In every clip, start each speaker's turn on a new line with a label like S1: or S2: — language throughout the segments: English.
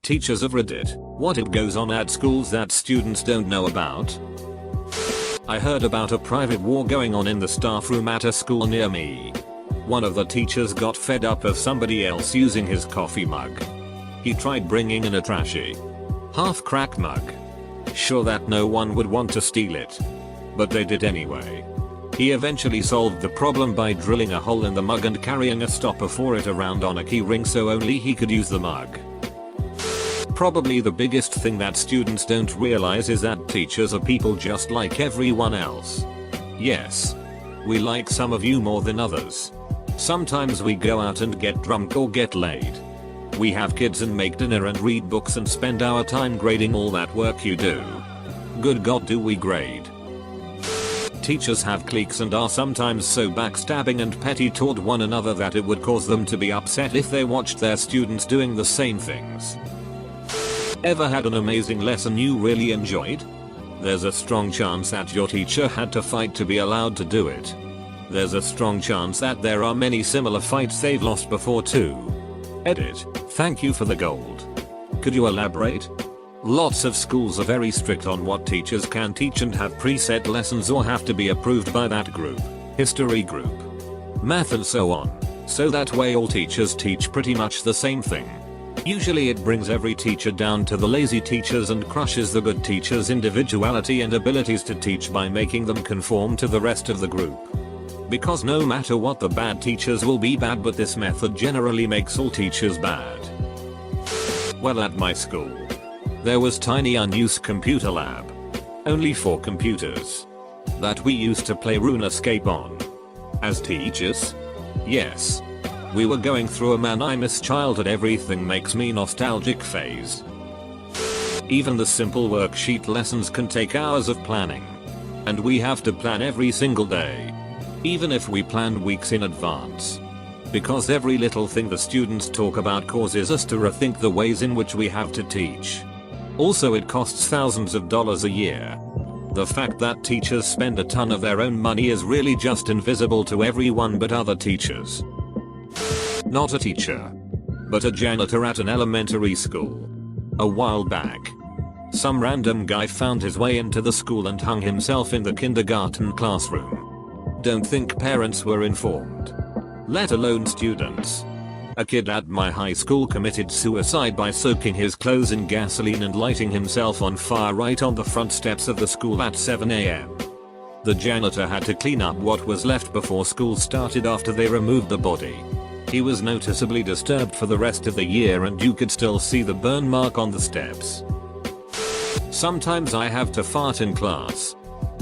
S1: Teachers of Reddit, what it goes on at schools that students don't know about? I heard about a private war going on in the staff room at a school near me. One of the teachers got fed up of somebody else using his coffee mug. He tried bringing in a trashy, half-cracked mug. Sure that no one would want to steal it. But they did anyway. He eventually solved the problem by drilling a hole in the mug and carrying a stopper for it around on a key ring so only he could use the mug. Probably the biggest thing that students don't realize is that teachers are people just like everyone else. Yes. We like some of you more than others. Sometimes we go out and get drunk or get laid. We have kids and make dinner and read books and spend our time grading all that work you do. Good God, do we grade? Teachers have cliques and are sometimes so backstabbing and petty toward one another that it would cause them to be upset if they watched their students doing the same things. Ever had an amazing lesson you really enjoyed? There's a strong chance that your teacher had to fight to be allowed to do it. There's a strong chance that there are many similar fights they've lost before too. Edit. Thank you for the gold. Could you elaborate? Lots of schools are very strict on what teachers can teach and have preset lessons or have to be approved by that group, history group, math and so on. So that way all teachers teach pretty much the same thing. Usually it brings every teacher down to the lazy teachers and crushes the good teachers' individuality and abilities to teach by making them conform to the rest of the group. Because no matter what, the bad teachers will be bad, but this method generally makes all teachers bad. Well, at my school, there was tiny unused computer lab. Only 4 computers. That we used to play RuneScape on. As teachers? Yes. We were going through a man I miss childhood everything makes me nostalgic phase. Even the simple worksheet lessons can take hours of planning. And we have to plan every single day. Even if we planned weeks in advance. Because every little thing the students talk about causes us to rethink the ways in which we have to teach. Also, it costs thousands of dollars a year. The fact that teachers spend a ton of their own money is really just invisible to everyone but other teachers. Not a teacher, but a janitor at an elementary school. A while back, some random guy found his way into the school and hung himself in the kindergarten classroom. Don't think parents were informed, let alone students. A kid at my high school committed suicide by soaking his clothes in gasoline and lighting himself on fire right on the front steps of the school at 7 AM. The janitor had to clean up what was left before school started after they removed the body. He was noticeably disturbed for the rest of the year and you could still see the burn mark on the steps. Sometimes I have to fart in class.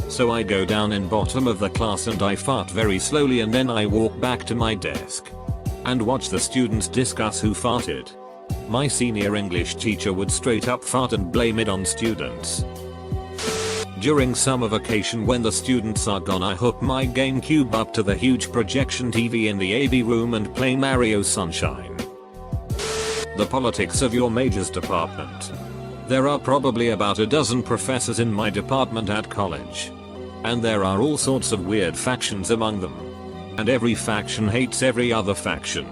S1: So I go down in bottom of the class and I fart very slowly and then I walk back to my desk. And watch the students discuss who farted. My senior English teacher would straight up fart and blame it on students. During summer vacation when the students are gone, I hook my GameCube up to the huge projection TV in the AV room and play Mario Sunshine. The politics of your major's department. There are probably about a dozen professors in my department at college. And there are all sorts of weird factions among them. And every faction hates every other faction.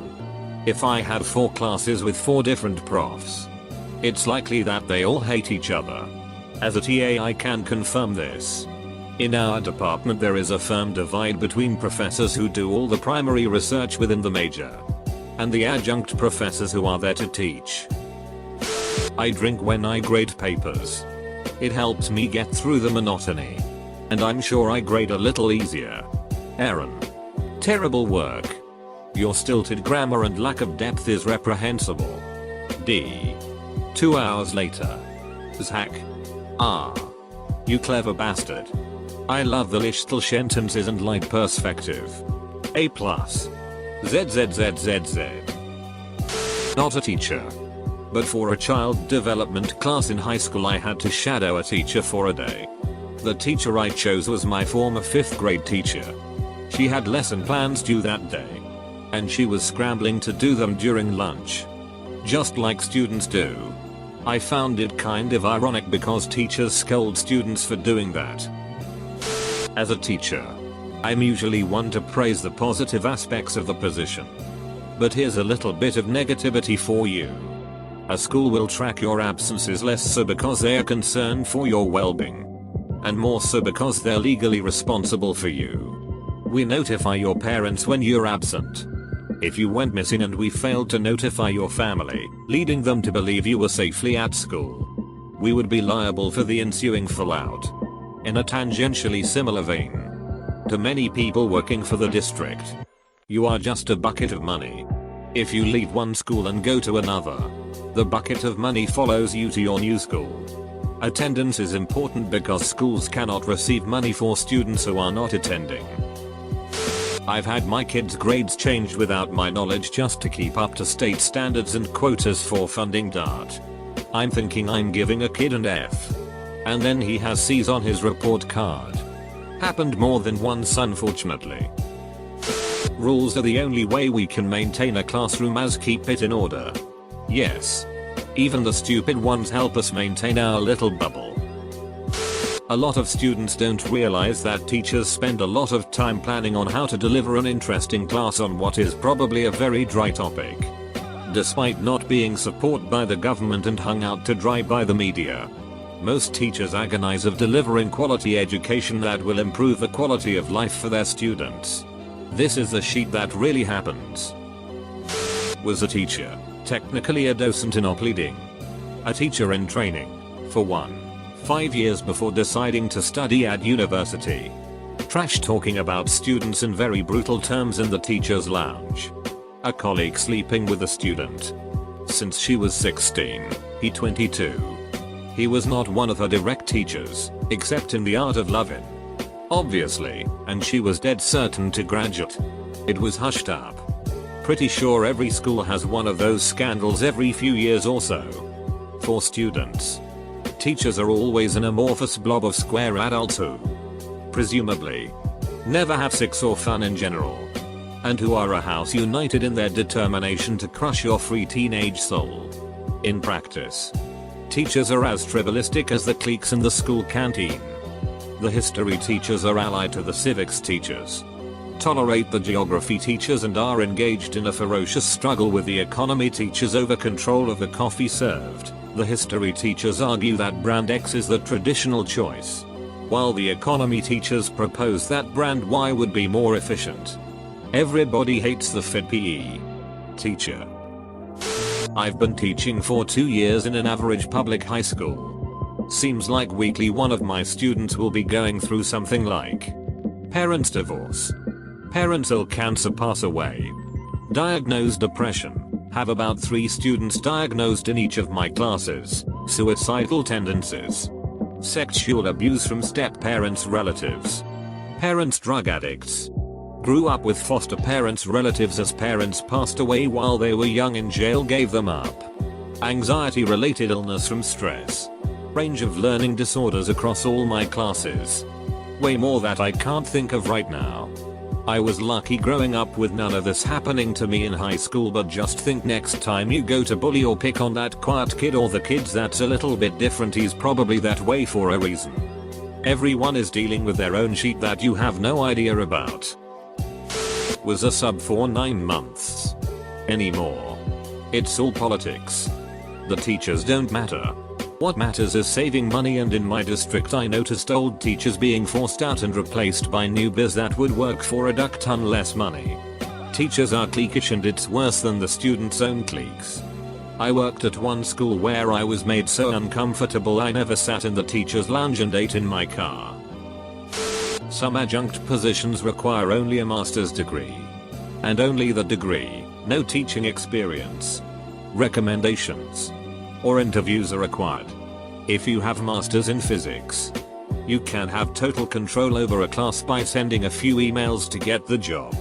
S1: If I had 4 classes with 4 different profs, it's likely that they all hate each other. As a TA I can confirm this. In our department there is a firm divide between professors who do all the primary research within the major, and the adjunct professors who are there to teach. I drink when I grade papers. It helps me get through the monotony. And I'm sure I grade a little easier. Aaron. Terrible work. Your stilted grammar and lack of depth is reprehensible. D. 2 hours later. Zach. Ah. You clever bastard. I love the little sentences and light perspective. A+. ZZZZZ. Not a teacher. But for a child development class in high school I had to shadow a teacher for a day. The teacher I chose was my former 5th grade teacher. She had lesson plans due that day. And she was scrambling to do them during lunch. Just like students do. I found it kind of ironic because teachers scold students for doing that. As a teacher, I'm usually one to praise the positive aspects of the position. But here's a little bit of negativity for you. A school will track your absences less so because they are concerned for your well-being, and more so because they're legally responsible for you. We notify your parents when you're absent. If you went missing and we failed to notify your family, leading them to believe you were safely at school, we would be liable for the ensuing fallout. In a tangentially similar vein to many people working for the district, you are just a bucket of money. If you leave one school and go to another, the bucket of money follows you to your new school. Attendance is important because schools cannot receive money for students who are not attending. I've had my kids' grades changed without my knowledge just to keep up to state standards and quotas for funding DART. I'm thinking I'm giving a kid an F, and then he has C's on his report card. Happened more than once, unfortunately. Rules are the only way we can maintain a classroom as keep it in order. Yes. Even the stupid ones help us maintain our little bubble. A lot of students don't realize that teachers spend a lot of time planning on how to deliver an interesting class on what is probably a very dry topic. Despite not being supported by the government and hung out to dry by the media, most teachers agonize of delivering quality education that will improve the quality of life for their students. This is the sheet that really happens. Was a teacher, technically a docent in op leading. A teacher in training. For 5 years before deciding to study at university. Trash talking about students in very brutal terms in the teacher's lounge. A colleague sleeping with a student. Since she was 16, he 22. He was not one of her direct teachers, except in the art of loving. Obviously, and she was dead certain to graduate. It was hushed up. Pretty sure every school has one of those scandals every few years or so. For students, teachers are always an amorphous blob of square adults who, presumably, never have sex or fun in general, and who are a house united in their determination to crush your free teenage soul. In practice, teachers are as tribalistic as the cliques in the school canteen. The history teachers are allied to the civics teachers, tolerate the geography teachers, and are engaged in a ferocious struggle with the economy teachers over control of the coffee served. The history teachers argue that brand X is the traditional choice, while the economy teachers propose that brand Y would be more efficient. Everybody hates the fit PE teacher. I've been teaching for 2 years in an average public high school. Seems like weekly one of my students will be going through something like parents divorce, parents ill, cancer, pass away, diagnosed depression, have about 3 students diagnosed in each of my classes, suicidal tendencies, sexual abuse from step-parents, relatives, parents drug addicts, grew up with foster parents, relatives as parents passed away while they were young, in jail, gave them up, anxiety related illness from stress, range of learning disorders across all my classes. Way more that I can't think of right now. I was lucky growing up with none of this happening to me in high school, but just think next time you go to bully or pick on that quiet kid or the kids that's a little bit different, he's probably that way for a reason. Everyone is dealing with their own shit that you have no idea about. Was a sub for 9 months. Anymore. It's all politics. The teachers don't matter. What matters is saving money, and in my district I noticed old teachers being forced out and replaced by newbies that would work for a duck ton less money. Teachers are cliquish, and it's worse than the students' own cliques. I worked at one school where I was made so uncomfortable I never sat in the teacher's lounge and ate in my car. Some adjunct positions require only a master's degree. And only the degree, no teaching experience. Recommendations or interviews are required. If you have masters in physics, you can have total control over a class by sending a few emails to get the job.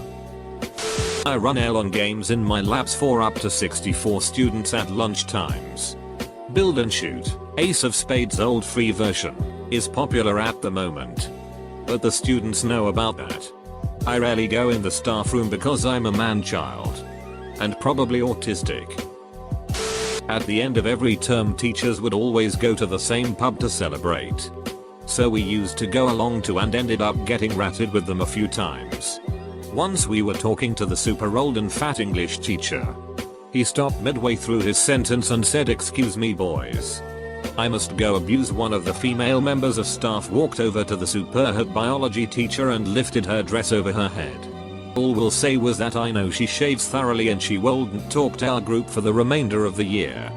S1: I run Elon games in my labs for up to 64 students at lunch times. Build and Shoot, Ace of Spades old free version, is popular at the moment. But the students know about that. I rarely go in the staff room because I'm a man-child. And probably autistic. At the end of every term, teachers would always go to the same pub to celebrate. So we used to go along to and ended up getting ratted with them a few times. Once we were talking to the super old and fat English teacher. He stopped midway through his sentence and said, "Excuse me boys. I must go abuse." One of the female members of staff walked over to the super hot biology teacher and lifted her dress over her head. All we'll say was that I know she shaves thoroughly and she won't talk to our group for the remainder of the year.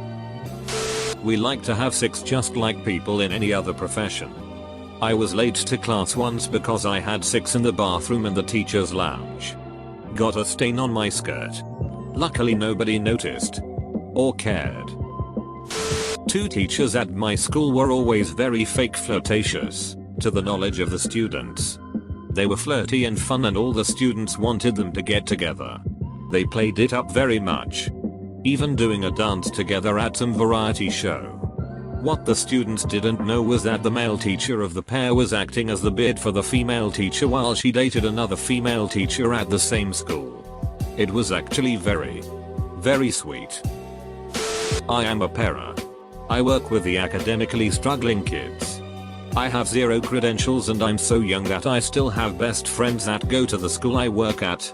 S1: We like to have sex just like people in any other profession. I was late to class once because I had sex in the bathroom in the teacher's lounge. Got a stain on my skirt. Luckily nobody noticed or cared. Two teachers at my school were always very fake flirtatious, to the knowledge of the students. They were flirty and fun and all the students wanted them to get together. They played it up very much. Even doing a dance together at some variety show. What the students didn't know was that the male teacher of the pair was acting as the bid for the female teacher while she dated another female teacher at the same school. It was actually very, very sweet. I am a para. I work with the academically struggling kids. I have 0 credentials and I'm so young that I still have best friends that go to the school I work at.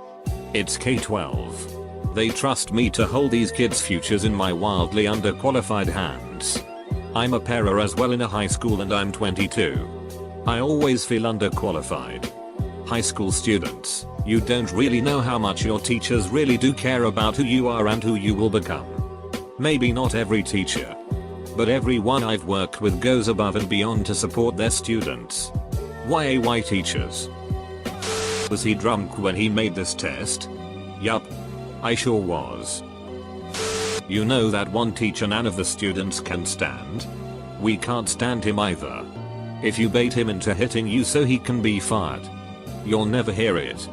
S1: It's K-12. They trust me to hold these kids' futures in my wildly underqualified hands. I'm a para as well in a high school and I'm 22. I always feel underqualified. High school students, you don't really know how much your teachers really do care about who you are and who you will become. Maybe not every teacher, but everyone I've worked with goes above and beyond to support their students. YAY teachers. Was he drunk when he made this test? Yup. I sure was. You know that one teacher none of the students can stand? We can't stand him either. If you bait him into hitting you so he can be fired, you'll never hear it.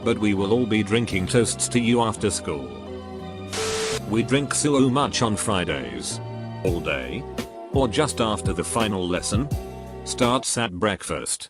S1: But we will all be drinking toasts to you after school. We drink so much on Fridays. All day? Or just after the final lesson? Starts at breakfast.